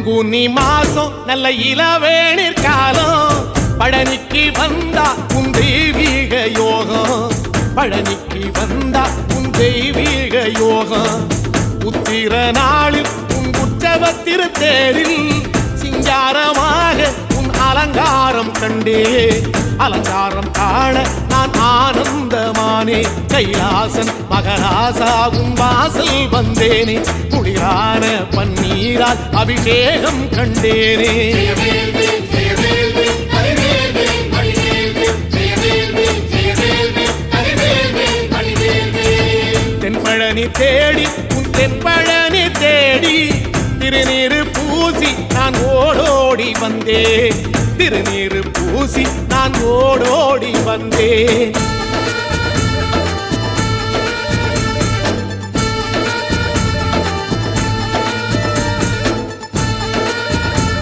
பங்குனி மாசம் நல்ல இளவேணிற் காலம் பழனிக்கு வந்தா உன் தெய்வீக யோகம் பழனிக்கு வந்தா உன் தெய்வீக யோகம் உத்திர நாளில் உன் உற்சவ திருத்தேரில் சிங்காரமாக உன் அலங்காரம் கண்டே அலங்காரம் காண நான் ஆனந்தமானே கைலாசன் மகராசா உன் வாசல் வந்தேனே குளிரான பன்னீரால் அபிஷேகம் கண்டேனே தென்பழனி தேடி உன் தென்பழனி தேடி திருநீரு பூசி நான் ஓடோடி வந்தேன் திருநீரு பூசி நான் ஓடோடி வந்தேன்